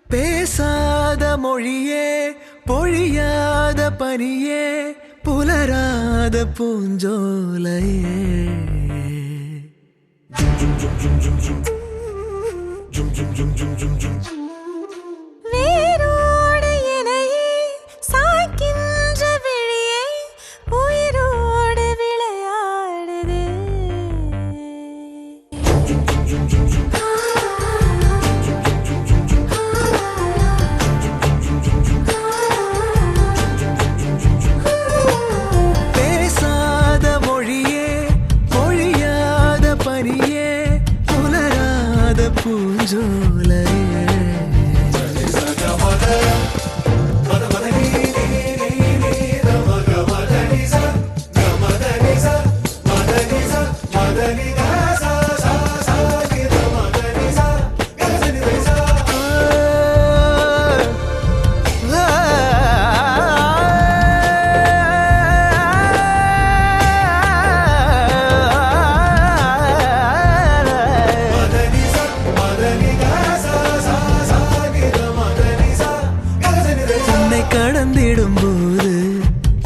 பேசாத மொழியே, பொழியாத பனியே, புலராத பூஞ்சோலையே, வேரோடு இணையே சாய்க்கின்ற விழியே, உயிரோடு விளையாடுது. பேசாத மொழியே, பொழியாத பனியே, புலராத பூஞ்சோலையே, கடந்திடும் போது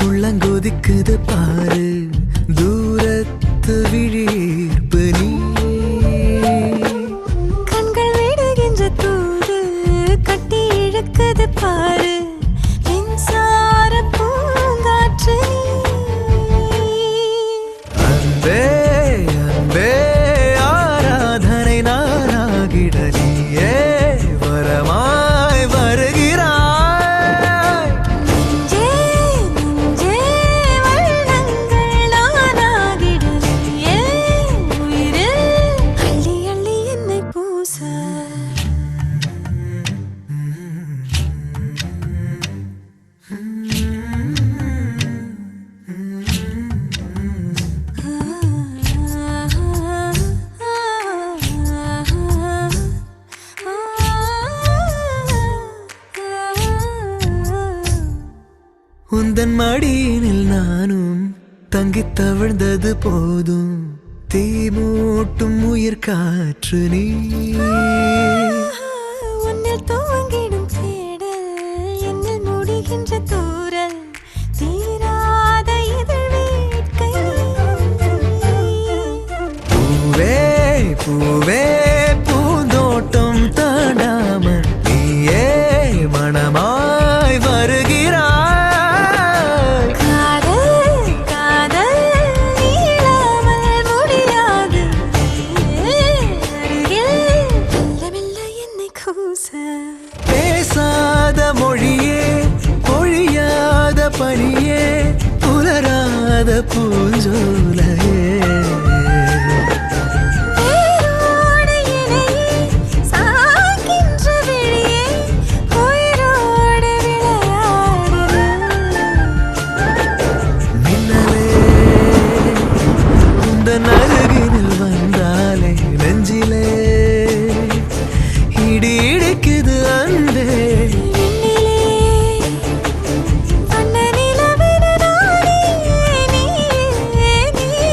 உள்ளங்கொதிக்குது பாரு, தூரத்து விழியீர்ப்பு நீ, கண்கள் விடுகின்ற தூது கட்டி இழுக்குது பாரு, மின்சார பூங்காற்று நீ. அன்பே அன்பே ஆராதனை நானாகிட நீயே வரமாய் வருகிறாய். உந்தன் மடியினில் நானும் தங்கித் தவழ்ந்தது போதும், தீ மூட்டும் உயிர் காற்று நீ, உன்னில் துவங்கிடும் தேடல் என்னில் முடிகின்ற தூரல், தீராத இதழ் வேட்கை. பூவே பூவே பூந்தோட்டம் தாண்டாமல் நீயே மனமாய் வருகிறாய். காதல் காதல் நீளாமல் முடியாது, பூஞ்சோலையே வேரோடு இலையே சாய்க்கின்ற விழியே உயிரோடு விளையாடுது மின்னலே உந்தன் அருகினில் வந்தாலே நெஞ்சிலே இடி இடிக்குது அன்பே விண்ணிலே வண்ண நிலவின நானே நீயே நீயே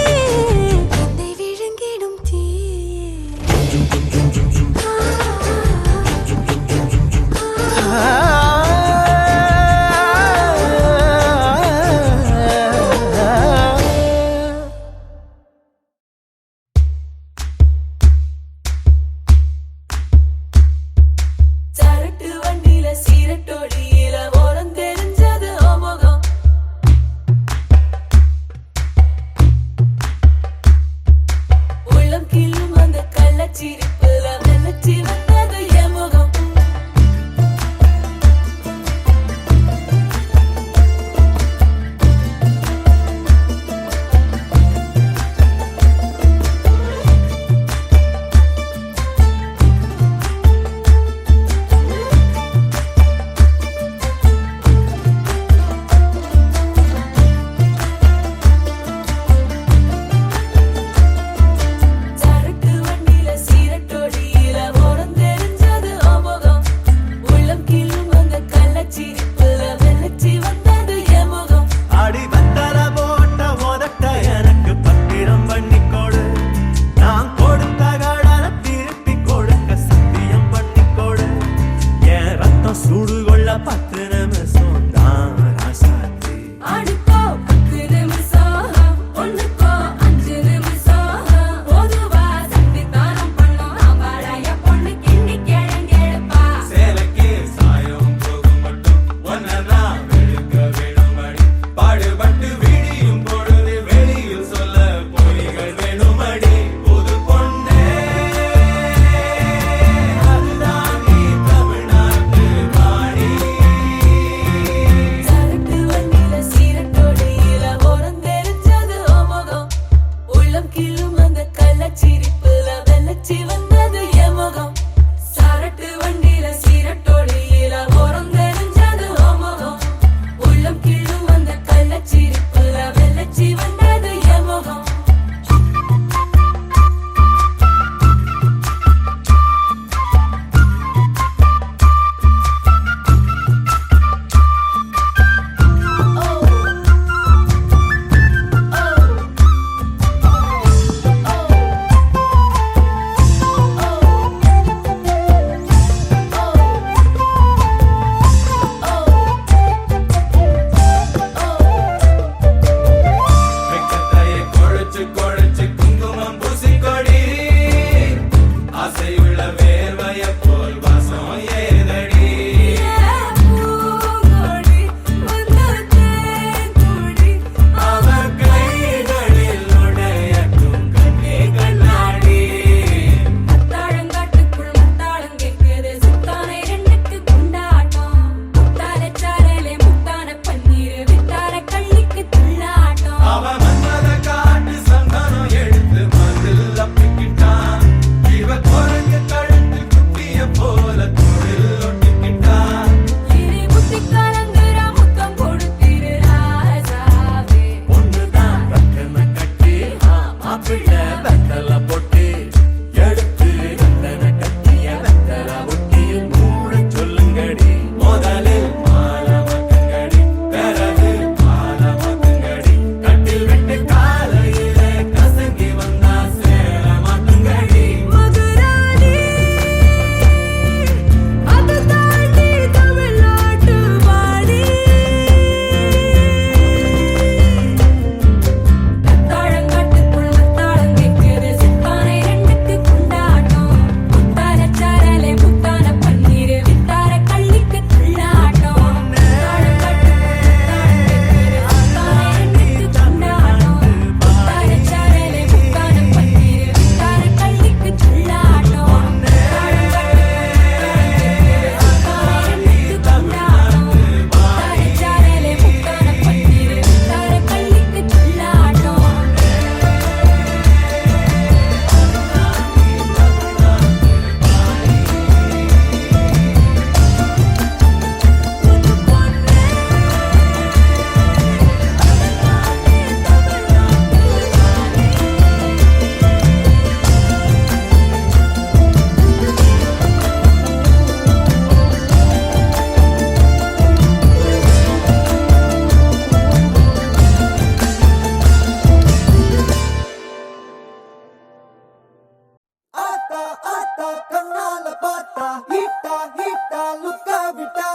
ஆத்தா ஆத்தா கண்ணால பார்த்தா ஹீட்டா ஹீட்டா லுக்கா விட்டா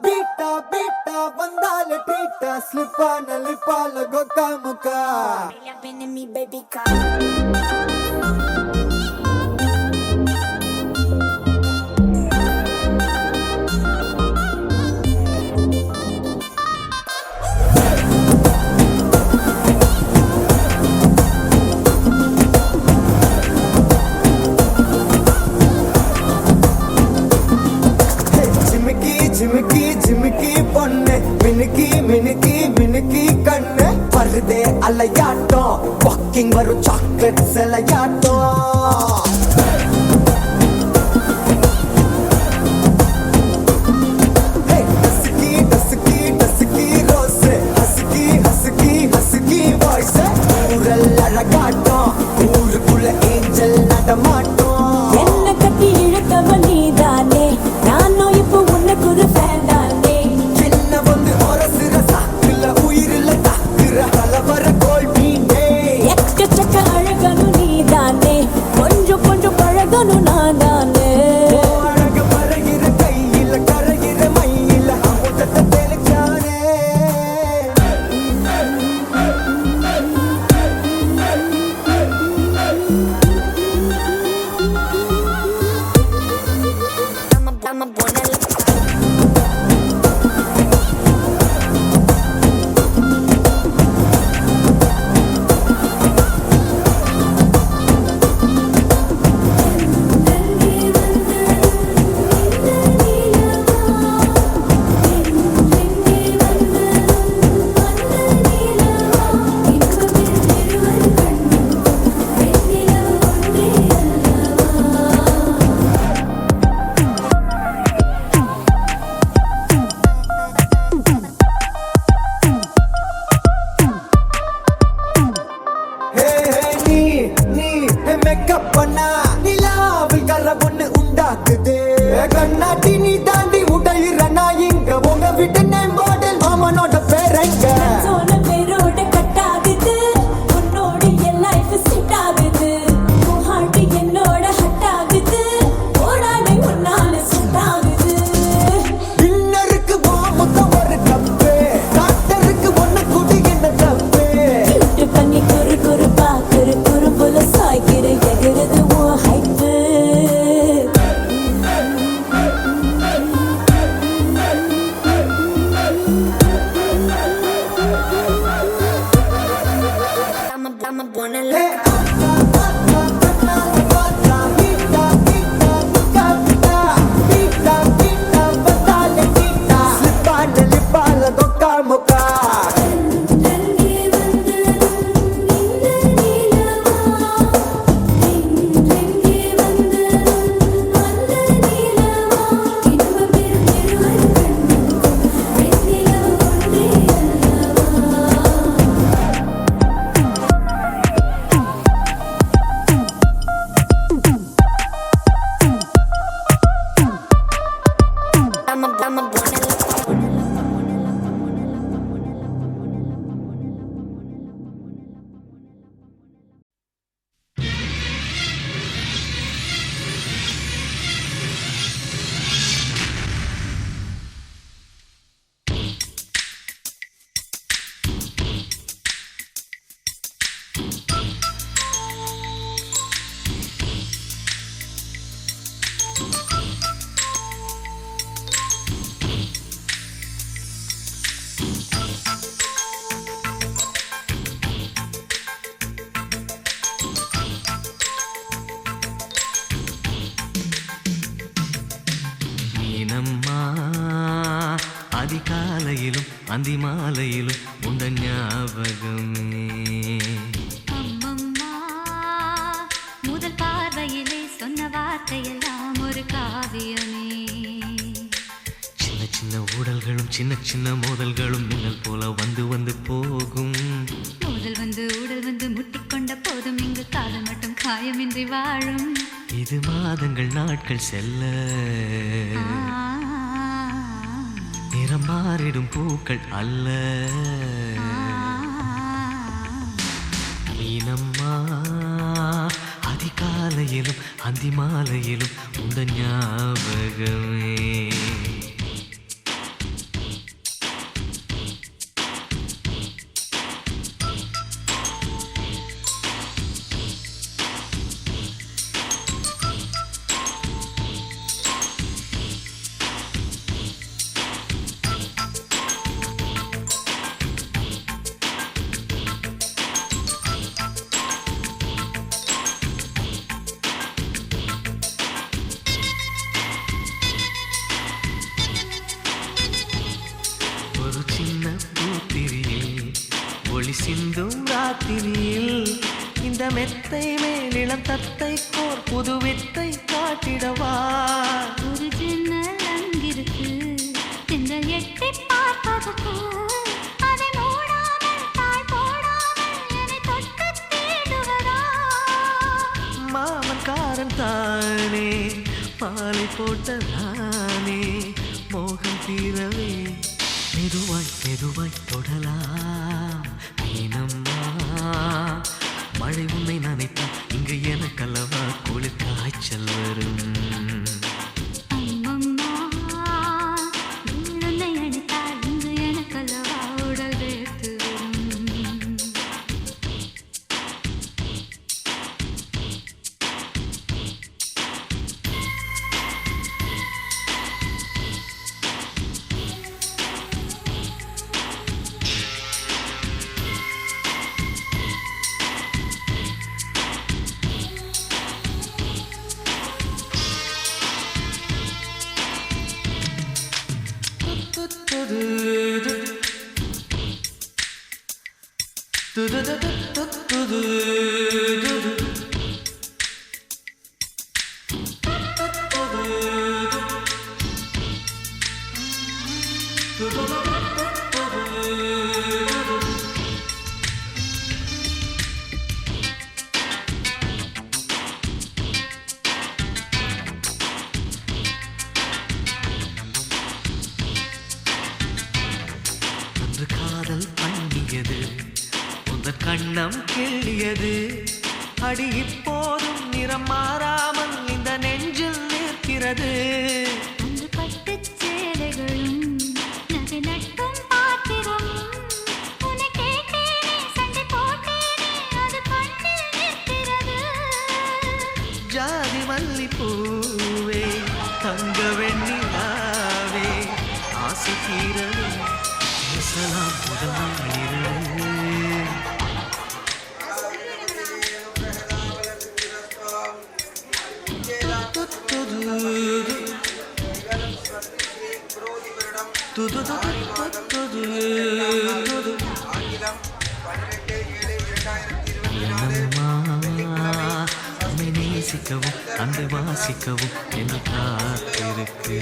பீட்டா பீட்டா வந்தால ட்ரீட்டா ஸ்லிப்பான லிப்பால கொக்கா முக்கா me, baby, come. ஜிமிக்கி ஜிமிக்கி பொண்ணு மினுக்கி மினுக்கி மினுக்கி கண்ணு வருதே அலையாட்டம் வாக்கிங் வரும் சாக்லேட் சிலையாட்டம் அழகாட்டம் ஊருக்குள்ள ஏஞ்சல் நடமாட்டோம் என்ன கட்டி இழுத்தவ நீதானே நானும் இப்போ உனக்கு ஒரு ஃபேன் தானே என்ன வந்து ஒரசுற சாக்குல உயிரில தாக்குற கலவர கோல் மீனே எக்கச்சக்க அழகனும் நீதானே கொஞ்சம் கொஞ்சம் பழகனும் நான் தானே அழக பறகிற கையில கரைகிற மயில அமுதத்தை தெளிச்சானே I'm a buena கண்ணாட்டி நீ தாண்டி உடையிற நான் இங்க உங்க வீட்டு நேம் போர்டில் மாமனோட பேரங்க சோன பேரோட கட்டாகுது உன்னோட என் லைஃப் செட் ஆகுது உன் ஹார்ட் என்னோட ஹட் ஆகுது ஓடானே உன்னால செட் ஆகுது டின்னருக்கு மொத்தம் ஒரு கப்பு டாக்டருக்கு ஒண்ணு குடி என்ன தப்பு கிட்ட பண்ணி குறு குறு பாக்குற குறும்புல சாய்க்கிற எகிறது உன் ஹைப்பு I'm a buena அதிகாலையிலும் அந்தி மாலையிலும் உண்ட ஞாபகமே அம்மம்மா முதல் பார்வையிலே சொன்ன வார்த்தையெல்லாம் ஒரு காவியமே சின்ன சின்ன ஊடல்களும் சின்ன சின்ன மோதல்களும் மின்னல் போல வந்து வந்து போகும் முதல் வந்து உடல் வந்து முட்டிக்கொண்ட போதும் இங்கு காதல் மட்டும் காயமின்றி வாழும் இது மாதங்கள் நாட்கள் செல்ல நிறம் மாறிடும் பூக்கள் அல்ல மீனம்மா அதிக அதிகாலையிலும் அந்தி மாலையிலும் உந்த ஞாபகமே. ஒரு சின்ன பூத்திரியில் ஒளி சிந்தும் ராத்திரியில் இந்த மெத்தை மேலிளம் தத்தை போர் புது வித்தை காட்டிடவா. ஒரு ஜன்னல் அங்கிருக்கு திங்கள் எட்டி பார்ப்பதற்கு அதை மூடாமல் தாழ் போடாமல் என்னை தொட்டு தேடுவதா. மாமன்காரன் தானே மாலை போட்ட நானே மோகம் தீரவே மெதுவாய் மெதுவாய் தொடலாம் மீனம்மா. மழை உன்னை நினைத்தால் இங்கு எனக்கல்லவா குளிர் காய்ச்சல் வரும். அம்மம்மா உன்னை அணைத்தால் இங்கு எனக்கல்லவா உடல் வேர்த்து வரும். அன்று காதல் பண்ணியது உந்தன் கண்ணம் கிள்ளியது. அடி இப்போதும் நிறம் மாறாமல் இந்த நெஞ்சில் நிற்கிறது. அன்று பட்டுச் சேலைகளும் நகை நட்டும் பாத்திரமும் உன்னை கேட்டேனே சண்டை போட்டேனே அது கண்ணில் நிற்கிறது. ஜாதி மல்லி பூவே தங்க வெண்ணிலாவே ஆசை தீரவே பேசலாம் முதலிரவு. நம்மை நேசிக்கவும் அன்பை வாசிக்கவும் என்று காத்திருக்கு.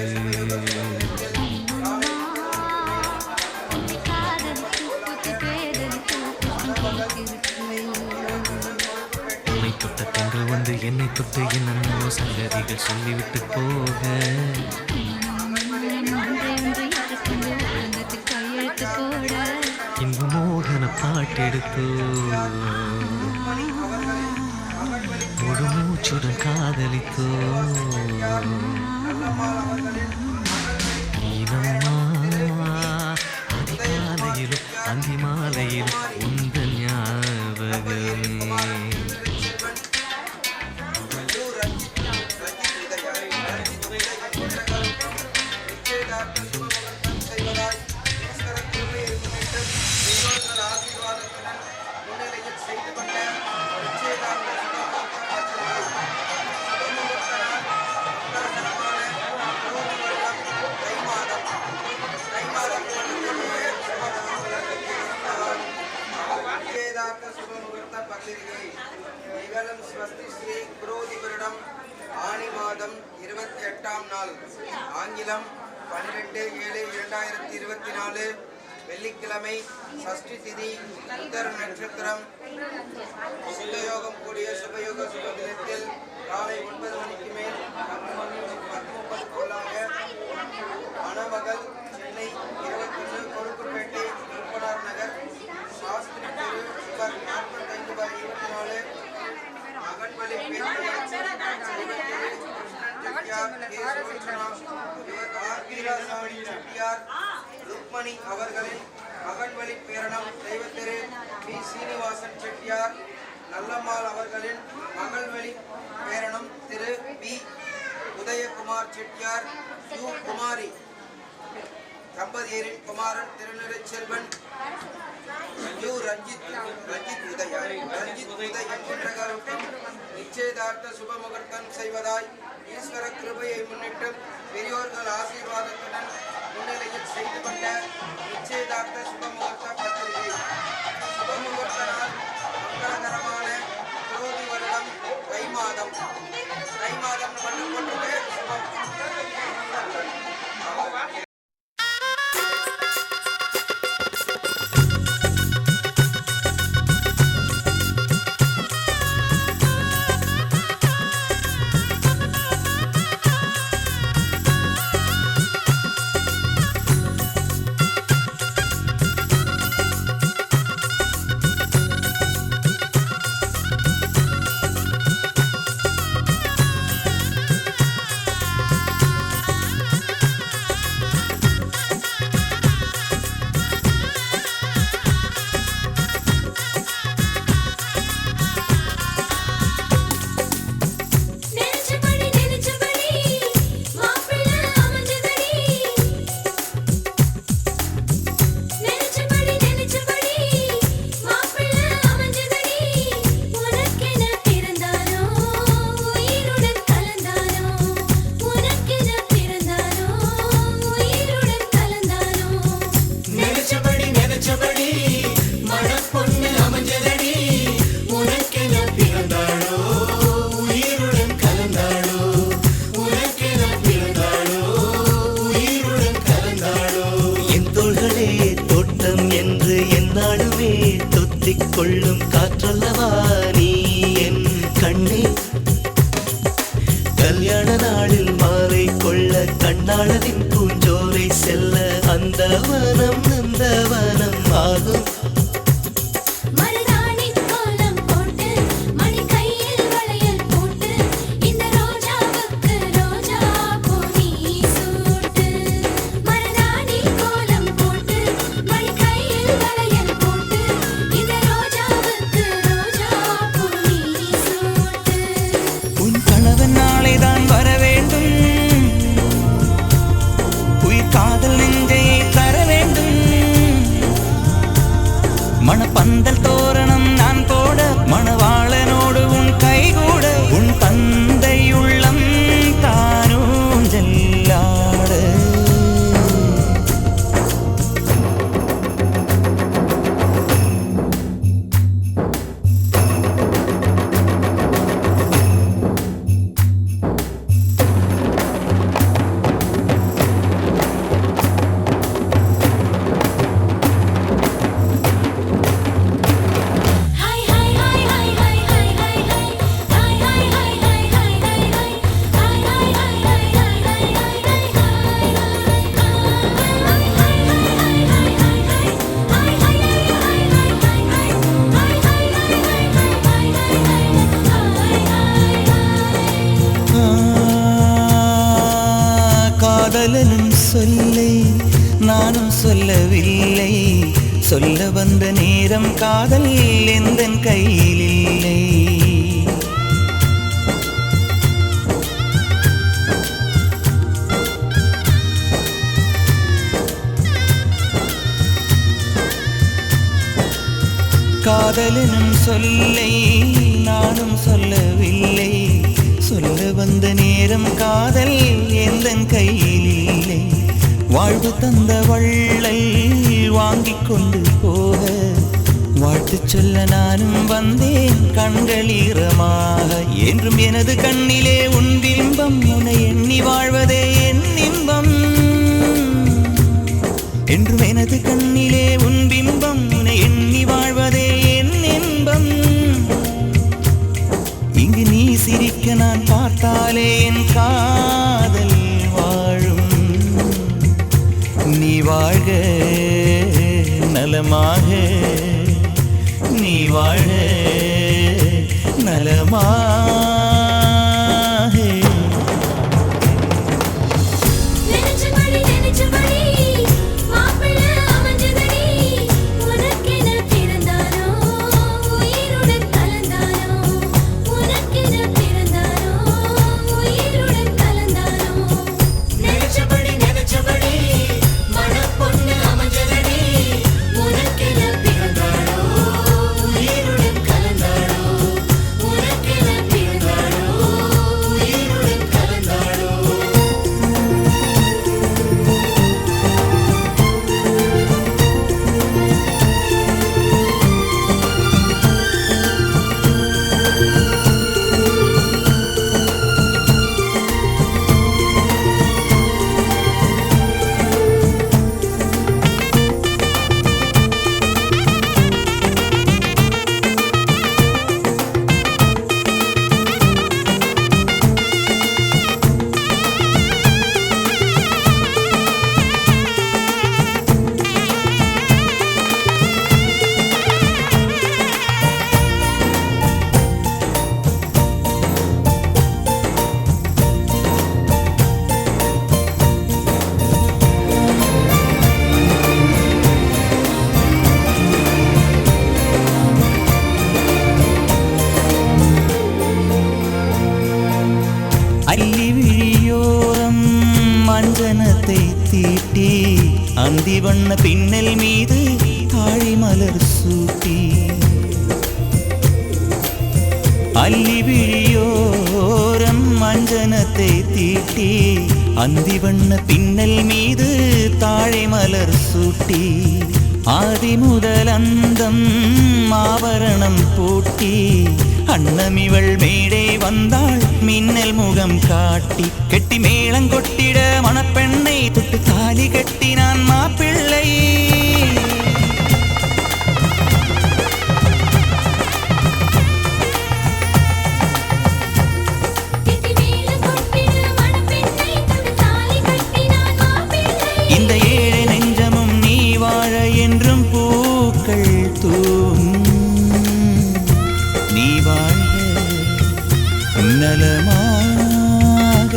உன்னை தொட்ட தென்றல் வந்து என்னை தொட்டு என்னென்னோ சங்கதிகள் சொல்லிவிட்டு போக கையெழுத்து போட இன்பு மோகன பாட்டெடுத்தோ முழு மூச்சுடன் காதலித்தோ. நீனம்மா அதிகாலையிலும் அந்தி மாலையிலும் உந்த ஞாபகமே. நிகழும் ஸ்வஸ்தி ஸ்ரீ குரோதி வருடம் ஆனி மாதம் 28ஆம் நாள் ஆங்கிலம் 12/7/2024 வெள்ளிக்கிழமை சஷ்டி திதி உத்தர நட்சத்திரம் சித்தயோகம் கூடிய சுபயோக சுபதினத்தில் காலை 9 மணிக்கு மேல் 10:30க்குள்ளாக மணமகள் சென்னை 21 கொழுக்குப்பேட்டை முப்பனார் நகர் சாஸ்திரி தெரு நம்பர் 45/24 மகன்மலை பேர் செட்டியார் கே. சுலோச்சனா இவர் ஆர். வீராசாமி செட்டியார் ருக்மணி அவர்களின் மகன்வழி பேரனம் தெய்வத்திரு பி. சீனிவாசன் செட்டியார் நல்லம்மாள் அவர்களின் மகள்வழி பேரனம் திரு பி. உதயகுமார் செட்டியார் யு. குமாரி தம்பதியரின் குமாரன் திருநிலைச்செல்வன் யு. ரஞ்சித் உதய் என்கின்றவருக்கும் நிச்சயதார்த்த சுபமுகூர்த்தம் செய்வதாய் ஈஸ்வர கிருபையை முன்னிட்டு பெரியோர்கள் ஆசீர்வாதத்துடன் முன்னிலையில் செய்து கொண்ட நிச்சயதார்த்த சுபமுகூர்த்த பத்திரிகை. சுபமுகூர்த்த நாள் மங்களகரமான குரோதி வருடம் தை மாதம் மட்டும் கொண்டு சுபம். கொள்ளும் காற்றல்லவா நீ என் கண்ணே. கல்யாண நாளில் மாலை கொள்ள கண்ணாளனின் பூஞ்சோலை செல்ல அந்த வனம் நந்தவனம் ஆகும். மணப்பந்தல் தோரணம் நான் போட மணவாளனோடு உன் கைகூட உன் தந்தை உள்ளம் தானும் ஜல்லாட. காதலனும் சொல்லை நானும் சொல்லவில்லை, சொல்ல வந்த நேரம் காதல் எந்தன் கையில் இல்லை. காதலனும் சொல்லை நானும் சொல்லவில்லை, சொல்ல வந்த நேரம் காதல் எந்தன் கையில் இல்லை. வாழ்வு தந்த வள்ளல் வாங்கிக் கொண்டு போக வாழ்த்து சொல்ல நானும் வந்தேன் கண்களீரமாக. என்றும் எனது கண்ணிலே உன் பிம்பம், உன்னை எண்ணி வாழ்வதே என் இன்பம். என்றும் எனது கண்ணிலே உன் பிம்பம், உன்னை எண்ணி வாழ்வதே என் இன்பம். இங்கு நீ சிரிக்க நான் பார்த்தாலே என் காதல் வாழும். நீ வாழ்க நலமாக, நீ வாழ்க நலமாக. அல்லி விழியோரம் மஞ்சனத்தை தீட்டி அந்தி வண்ண பின்னல் மீது தாழி மலர் சூட்டி அல்லி விழியோரம் மஞ்சனத்தை தீட்டி அந்தி வண்ண பின்னல் மீது தாழை மலர் சூட்டி ஆதி முதல் அந்தம் ஆபரணம் பூட்டி அன்னமிவள் மேடை வந்தாள் மின்னல் முகம் காட்டி கெட்டி மேளங்கொட்டிட மணப்பெண்ணை தொட்டு தாலி கட்டினான் மாப்பிள்ளை இந்த ஏழை நெஞ்சமும் நீ வாழ என்றும் பூக்கள் நீ வாழ நலமாக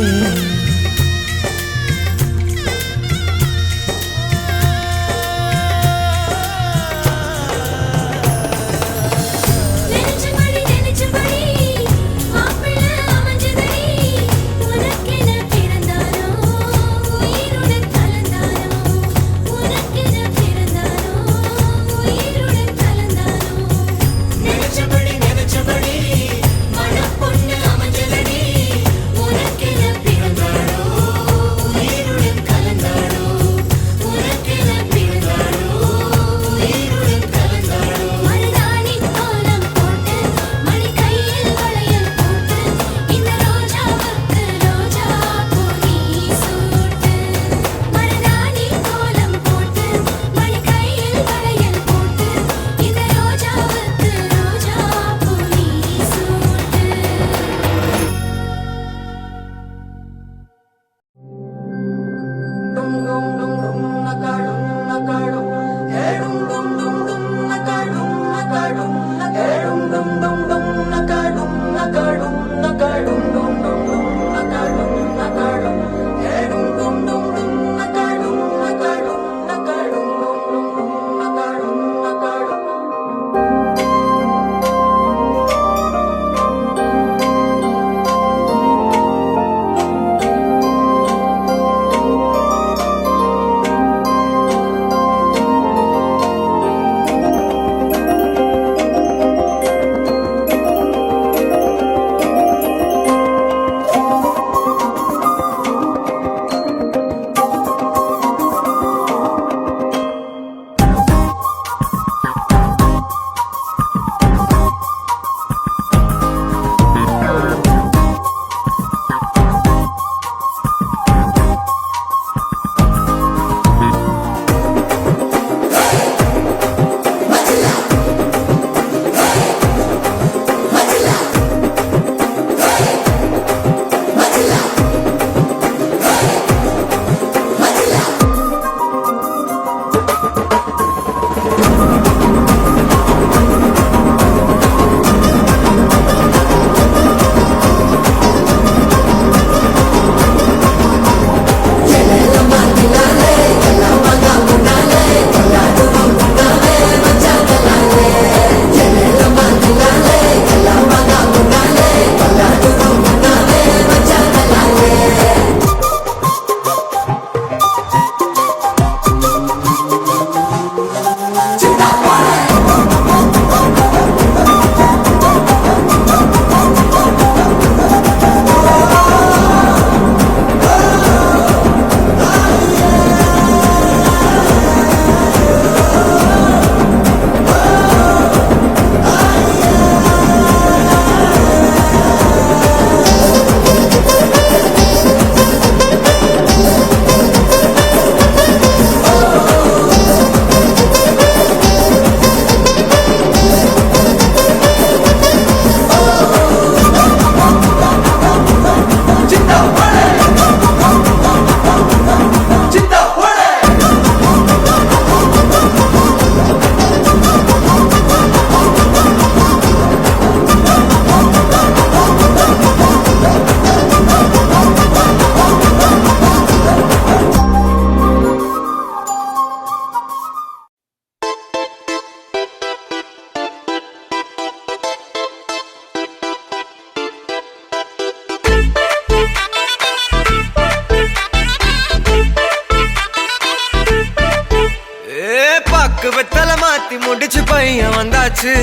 பாக்கு வெத்தல மாத்தி முடிச்சு பையன் வந்தாச்சு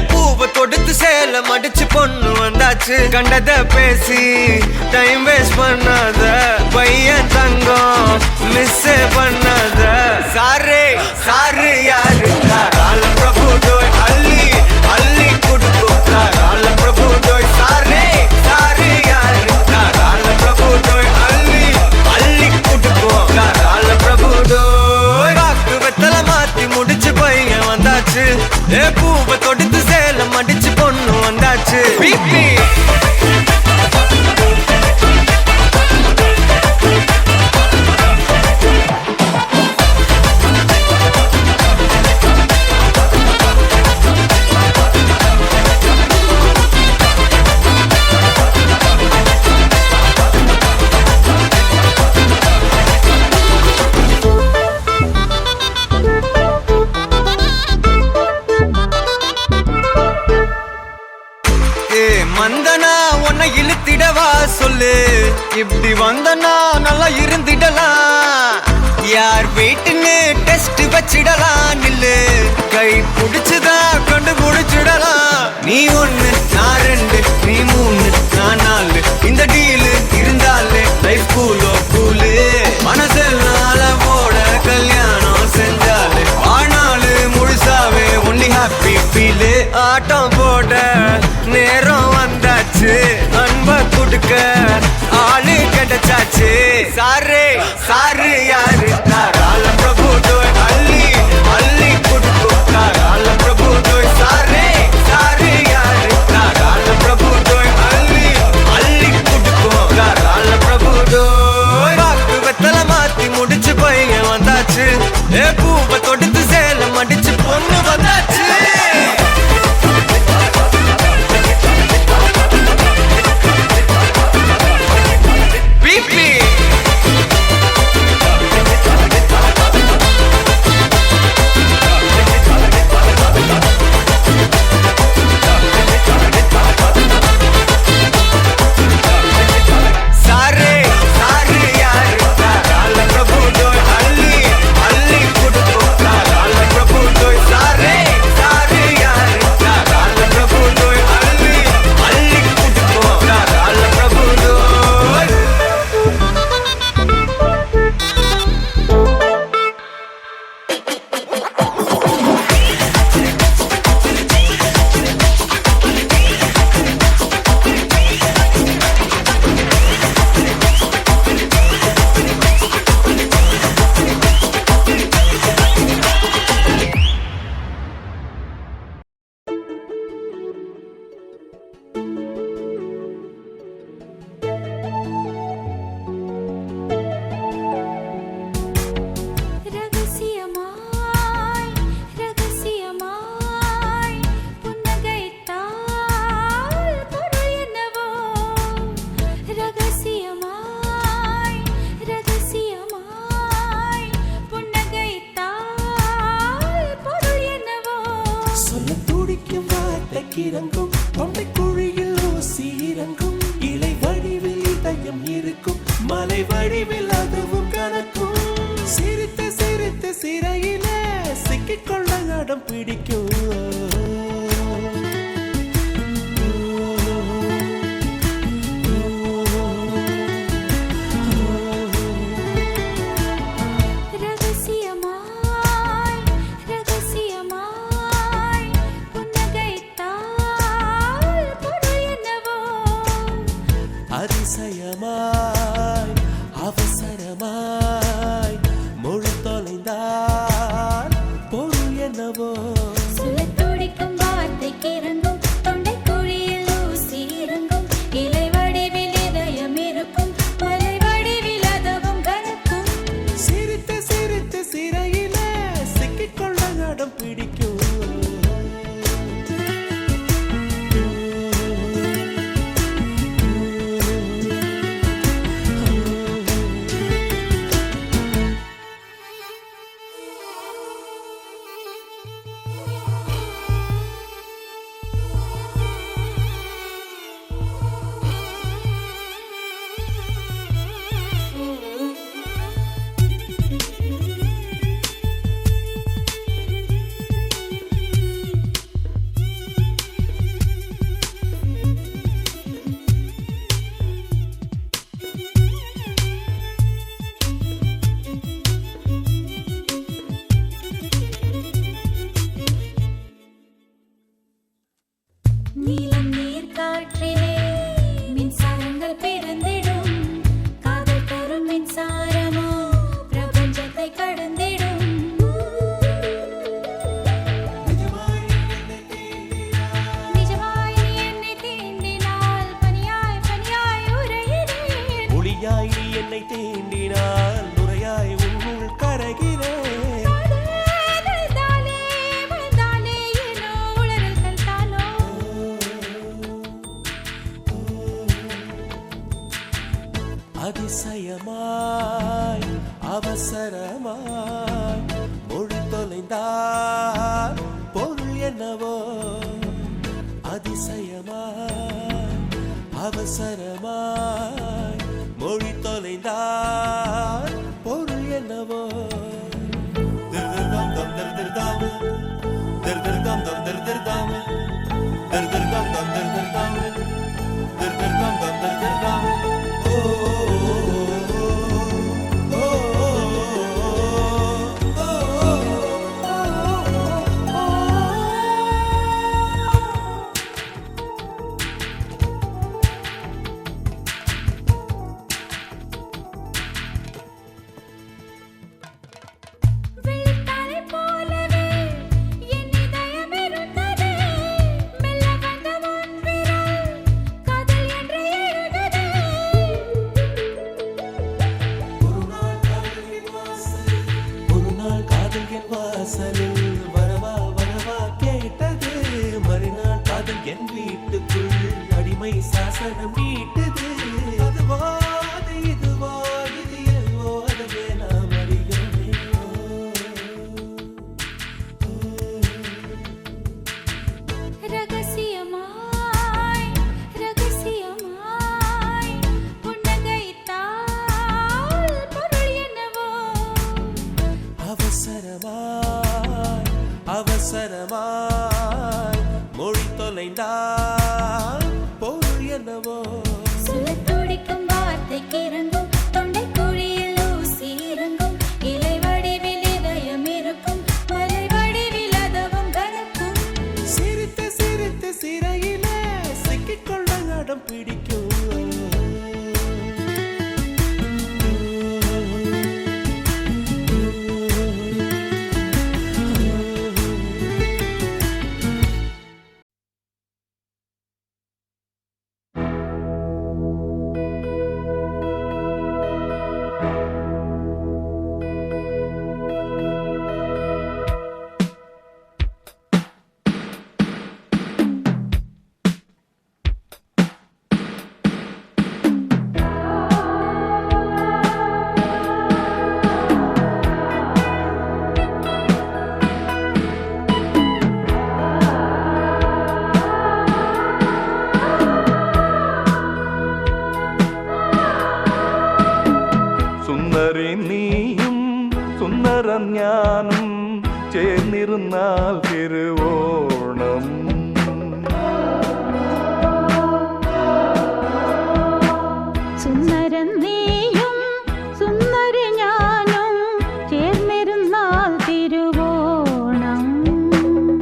பூவை தொடுத்து சேல மடிச்சு பொண்ணு வந்தாச்சு கண்டத பேசி டைம் வேஸ்ட் பண்ணாத பையன் தங்கம் மிஸ் பண்ணாத சாரு சாரு யாரு கால பிரபு டோய் அள்ளி அள்ளி குடுக்கும் கால பிரபு டோய் சாரே சாரு யாரு கால பிரபு டோய் அள்ளி அள்ளி குடுக்கும் கால பிரபு டோய் பாக்கு வெத்தல மாத்தி முடிச்சு பையன் வந்தாச்சு பூவை தொடுத்து சேல மடிச்சு பொண்ணு வந்தாச்சு பிபி மந்தனா உன்னை இழுத்திடவா சொல்லு இப்படி வந்தனா நல்லா இருந்திடலாம் யார் வீட்டுன்னு டெஸ்ட் வச்சிடலாம் நில்லு கை புடிச்சுதா கண்டு முடிச்சிடலாம் நீ ஒண்ணு நான் ரெண்டு நீ மூணு நான் நாலு இந்த டீலு இருந்தாலே லைஃப் கூலோ கூலு மனசெல்லாம் போட கல்யாணம் செஞ்சாலே ஆனாலு முழுசாவே ஒன்லி ஹாப்பி ஃபீலு ஆட்டம் போட நேரம் வந்தாச்சு அன்ப குடுக்க ஆளு கிடைச்சாச்சு சாரு சாரு யாரு கால பிரபு டோய் அள்ளி அள்ளி குடுக்கும் கால பிரபு டோய் சாரே சாரு யாரு கால பிரபு டோய் அள்ளி அள்ளி குடுக்கும் கால பிரபு டோய் பாக்கு வெத்தல மாத்தி முடிச்சு பையன் வந்தாச்சு பூவை தொடுத்து சேல மடிச்சு பொண்ணு வந்தாச்சு இறங்கும் தொண்டை குழியில் ஊசி இறங்கும் இலை வடிவில் இதயம் இருக்கும் மலை வடிவில் அதுவும் கணக்கும் சிரித்து சிரித்து சிறையில சிக்கிக்கொள்ள இடம் பிடிக்கும் அதிசயமாய் அவசரமாய் என்னை தீண்டினால் நுரையாய் உன்னுள் கரைகிறேன். அதிசயமாய் அவசரமாய் மொழி தொலைந்தால் பொருள் என்னவோ. அதிசயமாய் அவசரமாய் மொழி தொலைந்தால் பொருள் என்னவோ. திருதிர்காம் தம் திருதிர்காம் திருதிர்காம் தம் திருதிர்காம் திருதிர்காம் தம் திருதிர்காம் திருதிர்காம் தம் திருதிர்காம். சாசனம் நீட்டது. அதுவா அது இதுவா இது எல்லோ அதுவே நாம் அறியோமே. ரகசியமாய் ரகசியமாய் புன்னகைத்தால் பொருள் என்னவோ. அவசரமாய் அவசரமாய் மொழி தொலைந்தால் பொருள் என்னவோ. சொல்லத் துடிக்கும் வார்த்தைக்கு இறங்கும் தொண்டை குழியில் ஊசி இறங்கும். இலை வடிவில் இதயம் இருக்கும் மலை வடிவில் அதவும் கணக்கும். சிரித்து சிரித்து சிறையிலே சிக்கிக்கொள்ள நடம் பிடிக்கும். നീയും സുന്ദരം ഞാനും ചേർന്നിരുന്നാൽ തിരുവോണം. സുന്ദരം നീയും സുന്ദര ഞാനും ചേർന്നിരുന്നാൽ തിരുവോണം.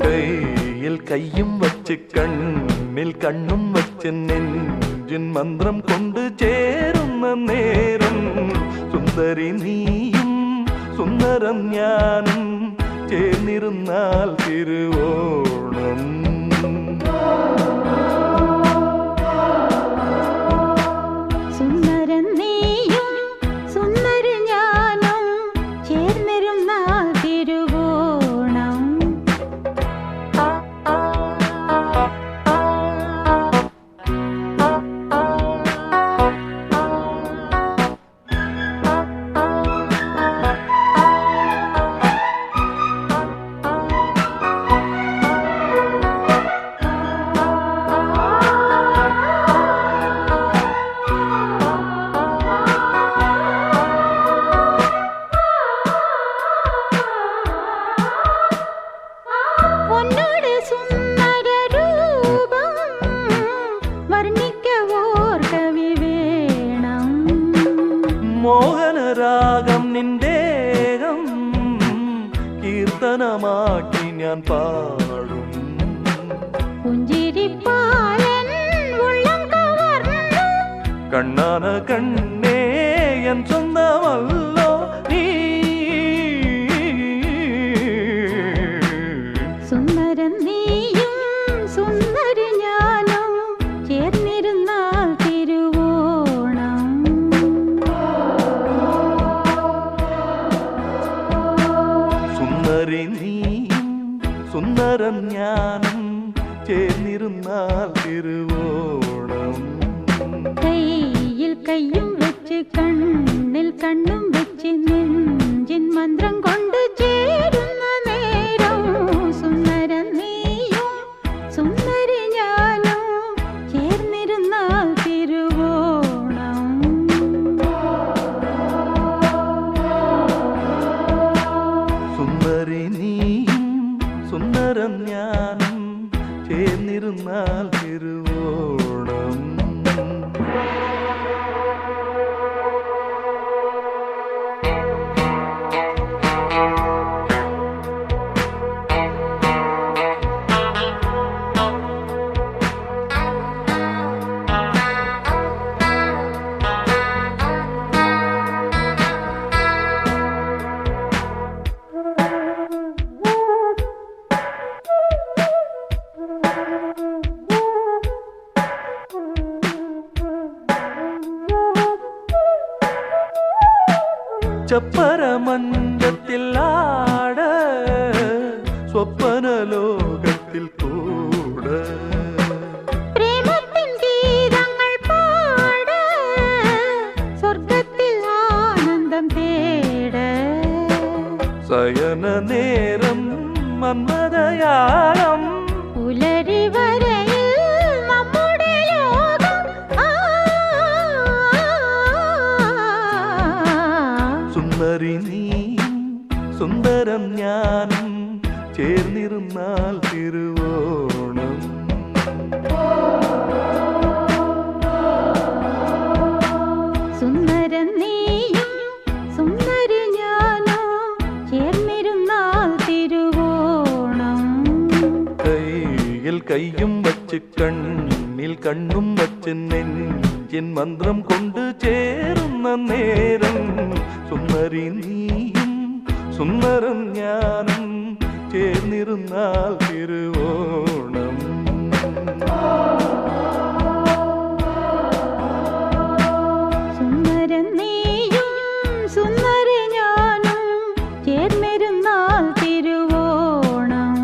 കയ്യിൽ കയ്യും വച്ച് കണ്ണിൽ കണ്ണും വച്ച് നെഞ്ചിൻ മന്ത്രം കൊണ്ട് ചേരുന്ന നേരം സുന്ദരി നീയും സുന്ദരം ഞാനും ചേർന്നിരുന്നാൽ തിരുവോണം. സുന്ദരം നീയും സുന്ദര ഞാനും ചേർന്നിരുന്നാൽ തിരുവോണം. മോഹനരാഗം നിന്റേകം കീർത്തനമാക്കി ഞാൻ പാടും. പുഞ്ചിരിപ്പാലൻ ഉള്ളം കവർന്നു കണ്ണാന കണ്ണേ എൻ സ്വന്തമല്ലോ നീ. സുന്ദരൻ നീയും സുന്ദര ഞാനും ചേർന്നിരുന്നാൽ തിരുവോണം. വെച്ച് കണ്ണിൽ കണ്ണും വെച്ച് നെഞ്ചിൻ മന്ത്രം കൊണ്ട് ചേരുന്ന നേരം സുന്ദരൻ നീയും സുന്ദരി ഞാനും ചേർന്നിരുന്നാൽ തിരുവോണം. സുന്ദരി നീയും സുന്ദരം ഞാനും ചേർന്നിരുന്നാൽ തിരുവോണം. ചപ്പരമഞ്ചത്തിൽ ആട സ്വപ്ന ലോകത്തിൽ കൂട പ്രേമത്തിൻ ഗീതങ്ങൾ പാട സ്വർഗത്തിൽ ആനന്ദം തേട ശയന നേരം മന്മദയാളം പുലരി വരയിൽ നമ്മുടെ ലോകം സുന്ദരി നീയും സുന്ദരം ഞാനും ചേർന്നിരുന്നാൽ തിരുവോണം. സുന്ദരൻ നീയും സുന്ദരി ഞാനോ ചേർന്നിരുന്നാൽ തിരുവോണം. കയ്യിൽ കയ്യും വച്ച് കണ്ണിൽ കണ്ണും വച്ച് നെഞ്ചിൻ മന്ത്രം കൊണ്ട് ചേരുന്ന നേരം സുന്ദരി നീയും സുന്ദരം ഞാനും ചേർന്നിരുന്നാൽ തിരുവോണം. സുന്ദരൻ നീയും സുന്ദരി ഞാനും ചേർന്നിരുന്നാൽ തിരുവോണം.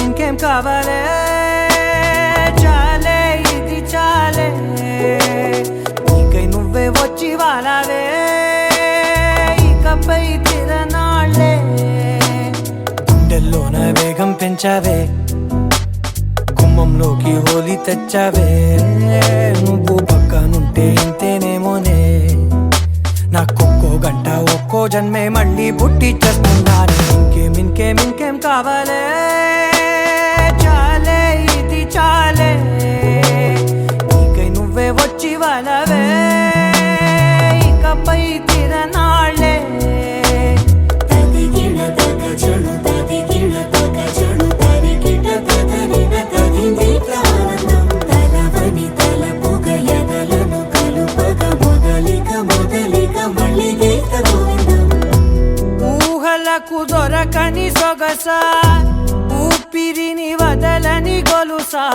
ఇంకేం కావాలే చాలే ఇది చాలే నీకై నువ్వే వచ్చి వాలావే ఇకపై తిరనాళ్ళే గుండెల్లోన వేగం పెంచావే గుమ్మంలోకి హోలీ తెచ్చావే నువ్వు పక్కనుంటే ఇంతేనేమోనే నాకొక్కో గంట ఒక్కో జన్మే మళ్ళీ పుట్టి చేస్తున్నాను ఇంకేం కావాలే చాలే ఇది చాలే నీకై నువ్వే వచ్చి వాళ్ళవే ఇకపై తిరనాళ్ళే ఊహలకు దొరకని సొగసా ఊపిరిని వదలని గొలుసా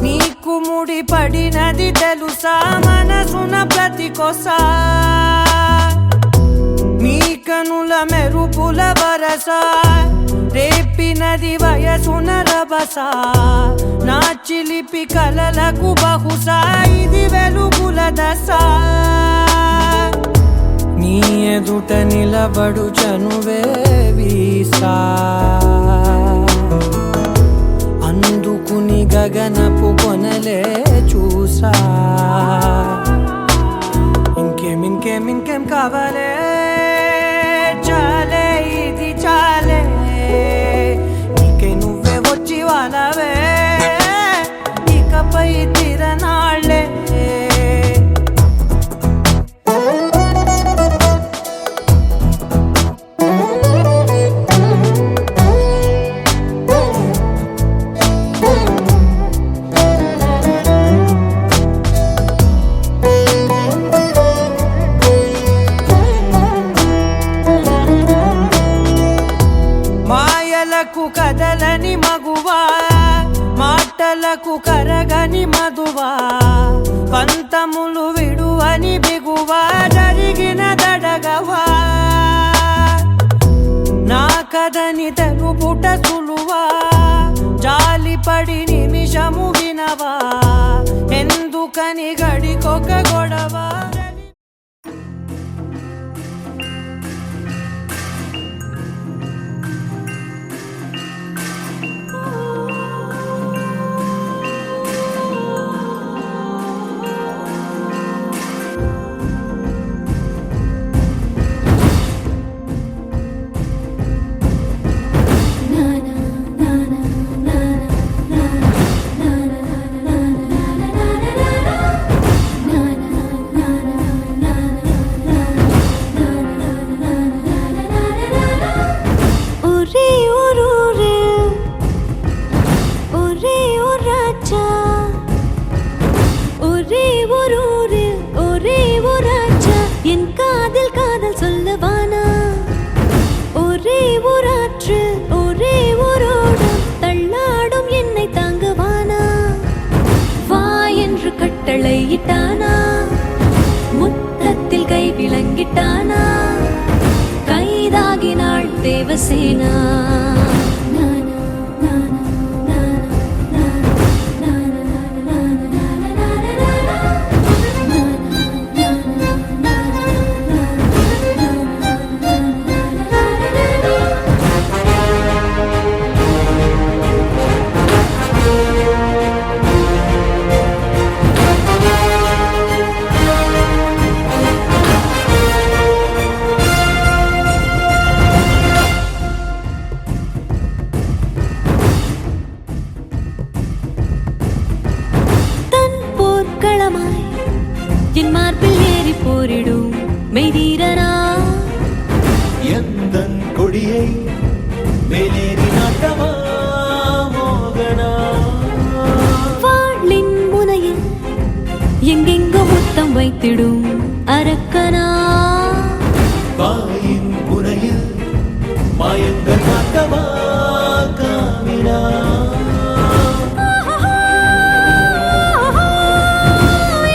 నీకు ముడి పడినది తెలుసా మనసున ప్రతి కొసా నీ కనుల మెరుపుల వరసా రేపినది వయసున రభసా నా చిలిపి కలలకు బహుశా ఇది వెలుగుల దశ నీ ఎదుట నిలబడు చనువే వీసా అందుకుని గగనపు కొనలే చూసా ఇంకేం కావాలే చాలే ఇది చాలే నీకై నువ్వే వచ్చి వాళ్ళవే ఇకపై తిరనాళ్ళే కదలని మగువా మాటలకు కరగని మధువా పంతములు విడువని బిగువా జరిగిన దడగవా నా కథని తెలుపుట సులువా జాలిపడి నిమిషము వినవా ఎందుకని గడికొక గొడవ దేవసేన என் மார்பில் ஏறி போரிடும் மெய்தீரனா எந்தன் கொடியை மேலேறி நாட்டமா மோகனா வைத்திடும் அரக்கனா வாயின் முனையில் மாயங்கள் காக்கவா காமினா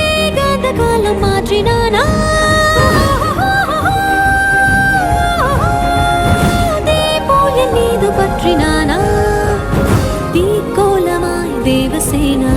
ஏகாந்த காலம் மாற்றினானா தீபோல் என் மீது பற்றினானா தீக்கோலமாய் தேவசேனா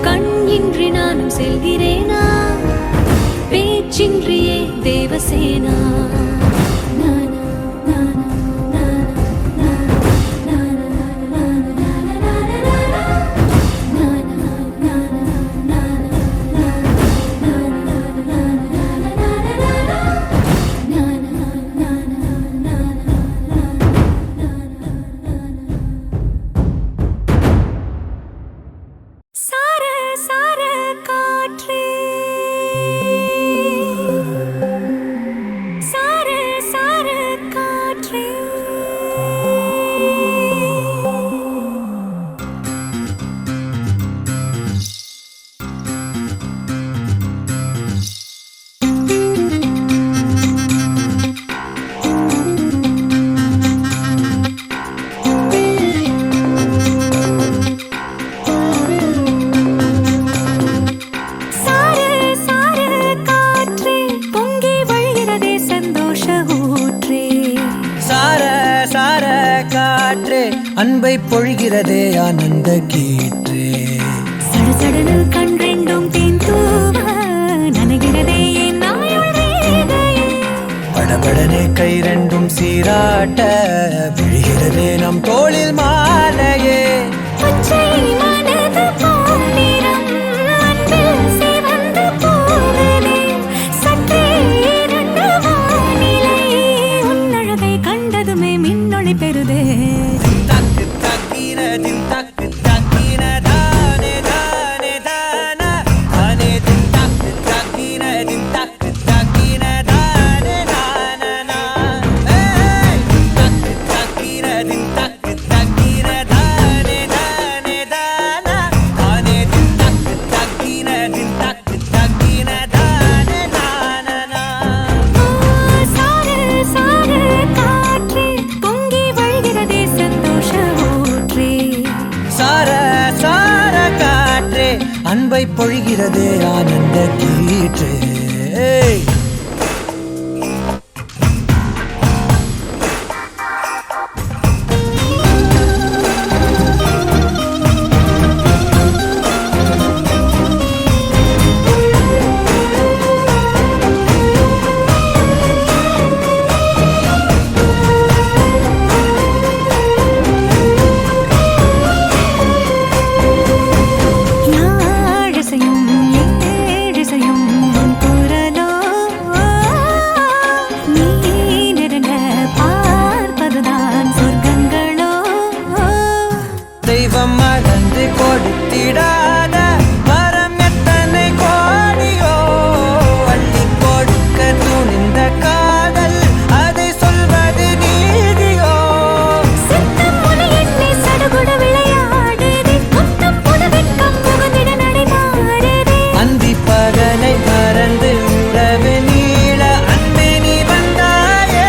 கண்ணின்றி நானும் செல்கிறேனா பேச்சின்றியே தேவசேனா அன்பை பொழிகிறதே ஆனந்த கீற்றே சடசடனு கண் ரெண்டும் தேன் தூவ நனகிறதே என் படபடனே கை ரெண்டும் சீராட்ட விழுகிறதே நம் தோளில் மாலையே பச்சை மனது போலிரம் அன்பில் சிவந்து போவதே சற்றே இரண்டு வானிலை உன்னழகை கண்டதுமே மின்னொளி பெறுதே அன்பை பொழிகிறதே ஆனந்த கீற்றே கொடுத்திடாத வரம் எத்தனை கோடியோ அள்ளி கொடுக்க துணிந்த காதல் அதை சொல்வது நீதியோ சித்தம் முனை என்னை சடுகுட விளையாடுதே முத்தம் புது வெட்கம் புகுந்திட நடைமாறுதே அந்தி பகலை மறந்து உறவு நீள அன்பே நீ வந்தாயே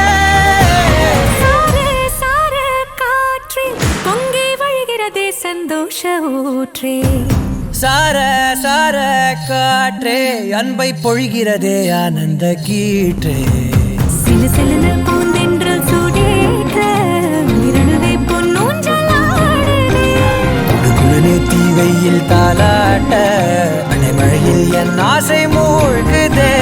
சார சார காற்றே பொங்கி வழிகிறதே சந்தோஷ ஊற்றே சார சார காற்றே அன்பை பொழிகிறதே ஆனந்த கீற்றே சிலு சிலுன பூந்தென்றல் சூடேற்ற இரணுவே பொன்னூஞ்சலாடுதே குடுகுளனே தீவையில் தாலாட்ட அடைமழையில் என் ஆசை மூழ்குதே